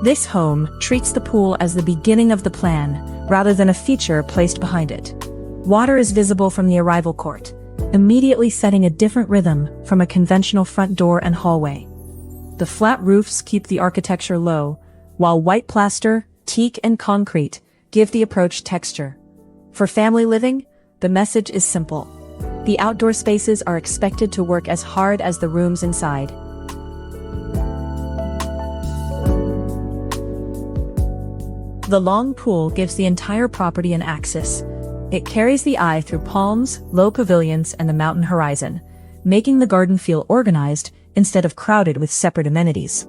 This home treats the pool as the beginning of the plan, rather than a feature placed behind it. Water is visible from the arrival court, immediately setting a different rhythm from a conventional front door and hallway. The flat roofs keep the architecture low, while white plaster, teak and concrete give the approach texture. For family living, the message is simple. The outdoor spaces are expected to work as hard as the rooms inside. The long pool gives the entire property an axis. It carries the eye through palms, low pavilions, and the mountain horizon, making the garden feel organized instead of crowded with separate amenities.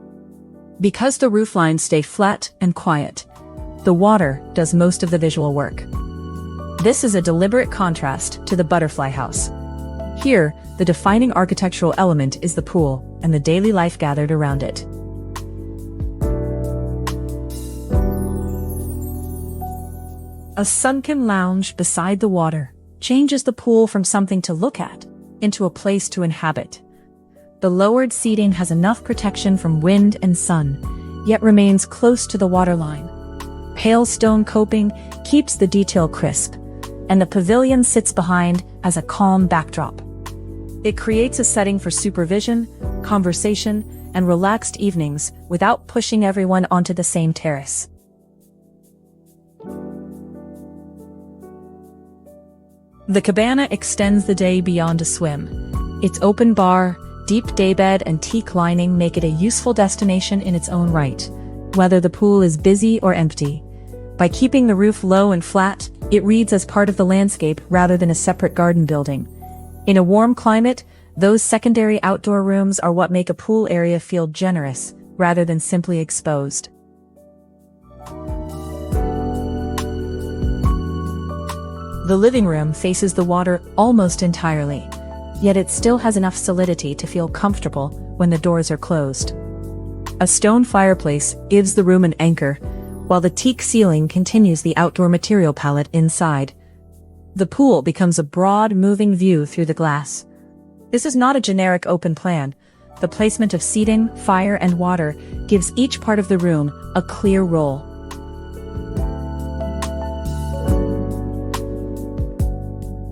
Because the rooflines stay flat and quiet, the water does most of the visual work. This is a deliberate contrast to the butterfly house. Here, the defining architectural element is the pool and the daily life gathered around it. A sunken lounge beside the water changes the pool from something to look at into a place to inhabit. The lowered seating has enough protection from wind and sun, yet remains close to the waterline. Pale stone coping keeps the detail crisp, and the pavilion sits behind as a calm backdrop. It creates a setting for supervision, conversation, and relaxed evenings without pushing everyone onto the same terrace. The cabana extends the day beyond a swim. Its open bar, deep daybed, and teak lining make it a useful destination in its own right, whether the pool is busy or empty. By keeping the roof low and flat, it reads as part of the landscape rather than a separate garden building. In a warm climate, those secondary outdoor rooms are what make a pool area feel generous rather than simply exposed. The living room faces the water almost entirely, yet it still has enough solidity to feel comfortable when the doors are closed. A stone fireplace gives the room an anchor, while the teak ceiling continues the outdoor material palette inside. The pool becomes a broad, moving view through the glass. This is not a generic open plan. The placement of seating, fire, and water gives each part of the room a clear role.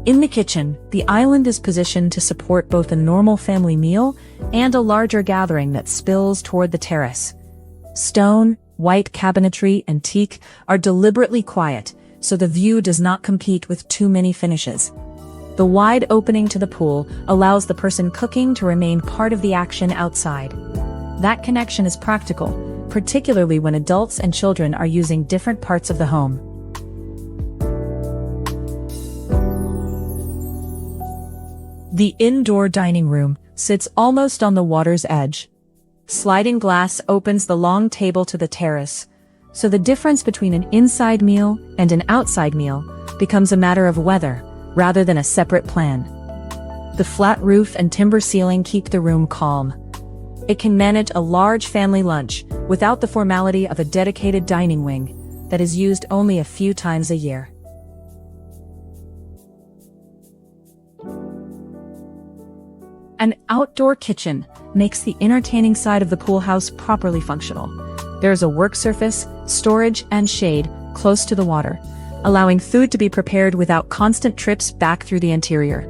In the kitchen, the island is positioned to support both a normal family meal and a larger gathering that spills toward the terrace. Stone, white cabinetry, and teak are deliberately quiet, so the view does not compete with too many finishes. The wide opening to the pool allows the person cooking to remain part of the action outside. That connection is practical, particularly when adults and children are using different parts of the home. The indoor dining room sits almost on the water's edge. Sliding glass opens the long table to the terrace, so the difference between an inside meal and an outside meal becomes a matter of weather rather than a separate plan. The flat roof and timber ceiling keep the room calm. It can manage a large family lunch without the formality of a dedicated dining wing that is used only a few times a year. An outdoor kitchen makes the entertaining side of the pool house properly functional. There is a work surface, storage, and shade close to the water, allowing food to be prepared without constant trips back through the interior.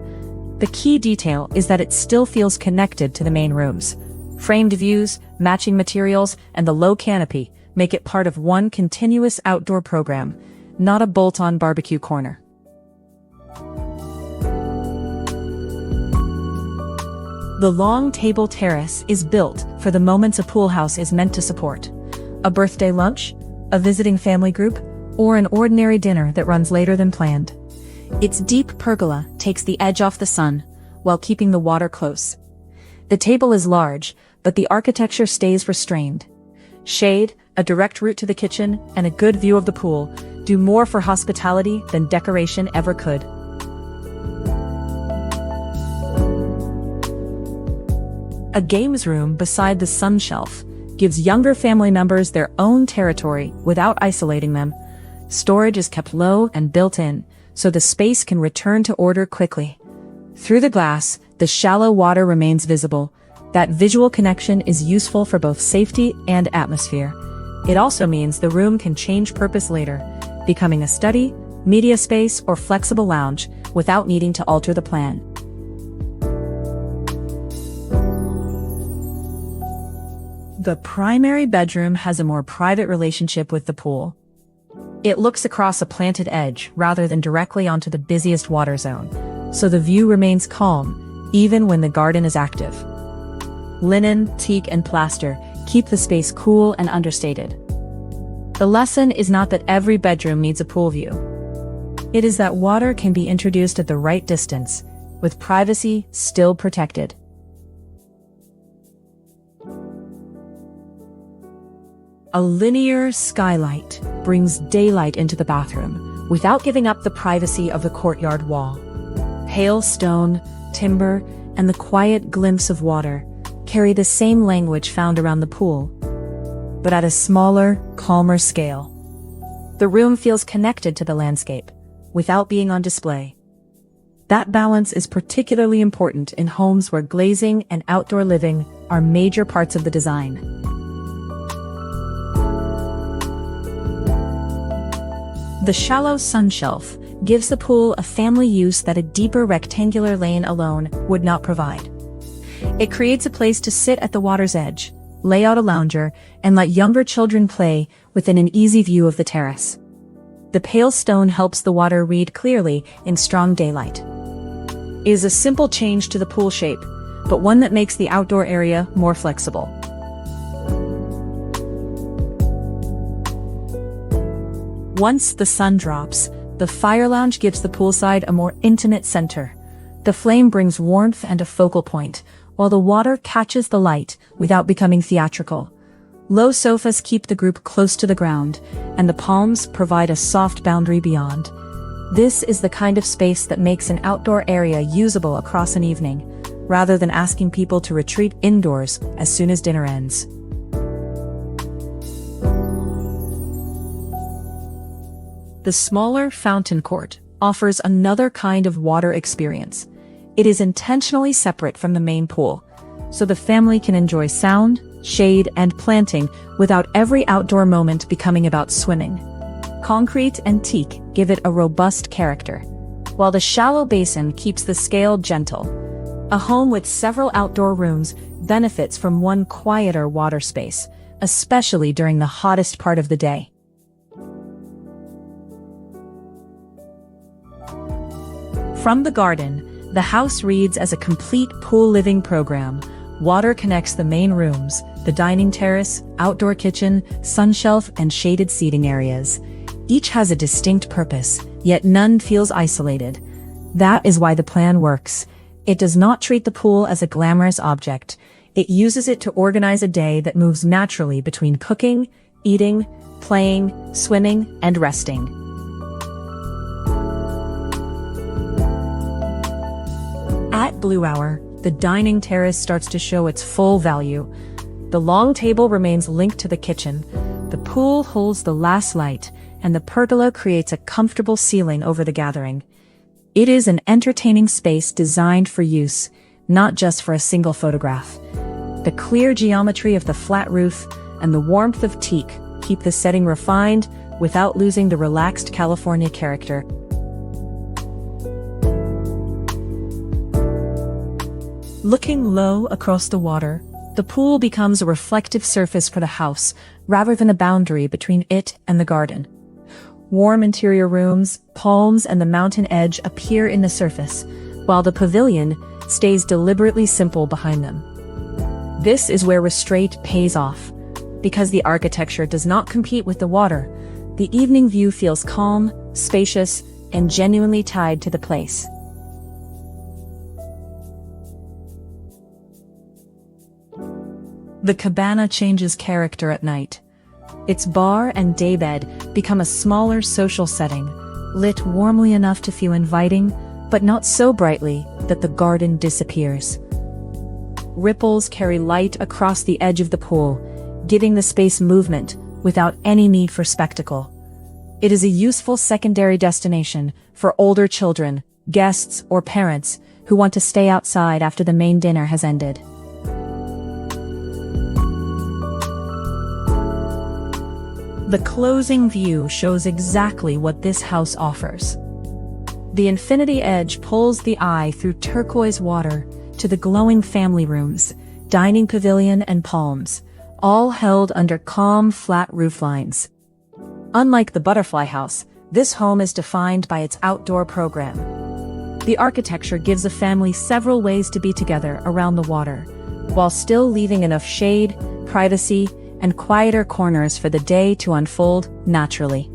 The key detail is that it still feels connected to the main rooms. Framed views, matching materials, and the low canopy make it part of one continuous outdoor program, not a bolt-on barbecue corner. The long table terrace is built for the moments a pool house is meant to support. A birthday lunch, a visiting family group, or an ordinary dinner that runs later than planned. Its deep pergola takes the edge off the sun, while keeping the water close. The table is large, but the architecture stays restrained. Shade, a direct route to the kitchen, and a good view of the pool do more for hospitality than decoration ever could. A games room beside the sun shelf gives younger family members their own territory without isolating them. Storage is kept low and built in, so the space can return to order quickly. Through the glass, the shallow water remains visible. That visual connection is useful for both safety and atmosphere. It also means the room can change purpose later, becoming a study, media space, or flexible lounge without needing to alter the plan. The primary bedroom has a more private relationship with the pool. It looks across a planted edge rather than directly onto the busiest water zone, so the view remains calm, even when the garden is active. Linen, teak, and plaster keep the space cool and understated. The lesson is not that every bedroom needs a pool view. It is that water can be introduced at the right distance, with privacy still protected. A linear skylight brings daylight into the bathroom without giving up the privacy of the courtyard wall. Pale stone, timber, and the quiet glimpse of water carry the same language found around the pool, but at a smaller, calmer scale. The room feels connected to the landscape without being on display. That balance is particularly important in homes where glazing and outdoor living are major parts of the design. The shallow sun shelf gives the pool a family use that a deeper rectangular lane alone would not provide. It creates a place to sit at the water's edge, lay out a lounger, and let younger children play within an easy view of the terrace. The pale stone helps the water read clearly in strong daylight. It is a simple change to the pool shape, but one that makes the outdoor area more flexible. Once the sun drops, the fire lounge gives the poolside a more intimate center. The flame brings warmth and a focal point, while the water catches the light without becoming theatrical. Low sofas keep the group close to the ground, and the palms provide a soft boundary beyond. This is the kind of space that makes an outdoor area usable across an evening, rather than asking people to retreat indoors as soon as dinner ends. The smaller fountain court offers another kind of water experience. It is intentionally separate from the main pool, so the family can enjoy sound, shade, and planting without every outdoor moment becoming about swimming. Concrete and teak give it a robust character, while the shallow basin keeps the scale gentle. A home with several outdoor rooms benefits from one quieter water space, especially during the hottest part of the day. From the garden, the house reads as a complete pool living program. Water connects the main rooms, the dining terrace, outdoor kitchen, sun shelf, and shaded seating areas. Each has a distinct purpose, yet none feels isolated. That is why the plan works. It does not treat the pool as a glamorous object. It uses it to organize a day that moves naturally between cooking, eating, playing, swimming, and resting. At Blue Hour, the dining terrace starts to show its full value. The long table remains linked to the kitchen, the pool holds the last light, and the pergola creates a comfortable ceiling over the gathering. It is an entertaining space designed for use, not just for a single photograph. The clear geometry of the flat roof and the warmth of teak keep the setting refined without losing the relaxed California character. Looking low across the water, the pool becomes a reflective surface for the house, rather than a boundary between it and the garden. Warm interior rooms, palms, and the mountain edge appear in the surface, while the pavilion stays deliberately simple behind them. This is where restraint pays off. Because the architecture does not compete with the water, the evening view feels calm, spacious, and genuinely tied to the place. The cabana changes character at night. Its bar and daybed become a smaller social setting, lit warmly enough to feel inviting, but not so brightly that the garden disappears. Ripples carry light across the edge of the pool, giving the space movement without any need for spectacle. It is a useful secondary destination for older children, guests, or parents who want to stay outside after the main dinner has ended. The closing view shows exactly what this house offers. The infinity edge pulls the eye through turquoise water to the glowing family rooms, dining pavilion and palms, all held under calm, flat rooflines. Unlike the butterfly house, this home is defined by its outdoor program. The architecture gives a family several ways to be together around the water, while still leaving enough shade, privacy, and quieter corners for the day to unfold naturally.